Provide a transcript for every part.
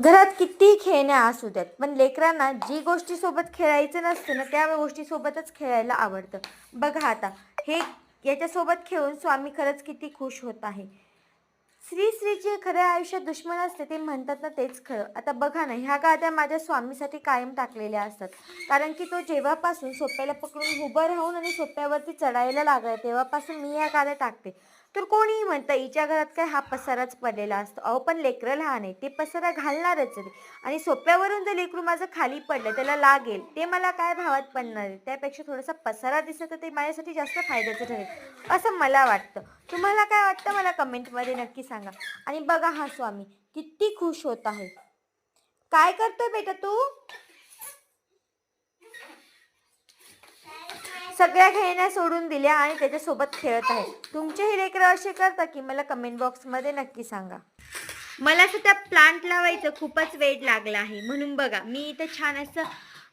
घरात कितीही खेळण्या असू द्यात, पण लेकरांना जी गोष्टीसोबत खेळायचं नसतं ना, त्या गोष्टीसोबतच खेळायला आवडतं. बघा आता, हे याच्यासोबत खेळून स्वामी खरंच किती खुश होत आहे. श्री जे खऱ्या आयुष्यात दुश्मन असते ते म्हणतात ना, तेच खरं. आता बघा ना, ह्या गाद्या माझ्या स्वामीसाठी कायम टाकलेल्या असतात. कारण की तो जेव्हापासून सोप्याला पकडून उभं राहून आणि सोप्यावरती चढायला लागला, तेव्हापासून मी ह्या गाद्या टाकते. तर कोणीही म्हणतं हिच्या घरात काय हा पसाराच पडलेला असतो. अहो पण लेकरं लहान आहे, ते पसारा घालणारच आहे. आणि सोप्यावरून जर लेकरू माझं खाली पडलं, त्याला लागेल, ते मला काय भावात पडणार आहे. त्यापेक्षा थोडासा पसारा दिसला तर ते माझ्यासाठी जास्त फायद्याचं ठरेल, असं मला वाटतं. तुम्हाला काय वाटतं मला कमेंटमध्ये नक्की सांगा. आणि बघा हा स्वामी किती खुश होत आहे. काय करतोय बेटा तू? सगळ्या खेळण्या सोडून दिल्या आणि त्याच्यासोबत खेळत आहे. तुमचेही लेकरं असे करता की मला कमेंट बॉक्समध्ये नक्की सांगा. मला असं त्या प्लांट लावायचं खूपच वेड लागला आहे, म्हणून बघा मी इथं छान असं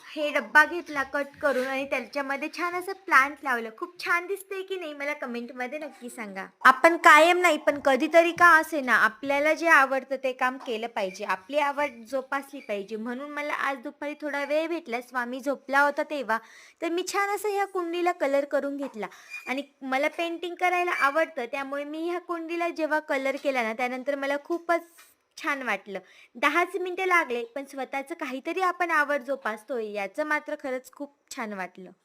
हे डब्बा घेतला कट करून आणि त्याच्यामध्ये छान असं प्लांट लावलं. खूप छान दिसतंय की नाही मला कमेंटमध्ये नक्की सांगा. आपण कायम नाही पण कधीतरी का असे ना, आपल्याला जे आवडतं ते काम केलं पाहिजे, आपली आवड जोपासली पाहिजे. म्हणून मला आज दुपारी थोडा वेळ भेटला, स्वामी झोपला होता तेव्हा, तर मी छान असं ह्या कुंडीला कलर करून घेतला. आणि मला पेंटिंग करायला आवडतं, त्यामुळे मी ह्या कुंडीला जेव्हा कलर केला ना, त्यानंतर मला खूपच छान वाटलं. 10च मिनिटं लागले, पण स्वतःचं काहीतरी आपण आवड जोपासतोय याचं मात्र खरंच खूप छान वाटलं.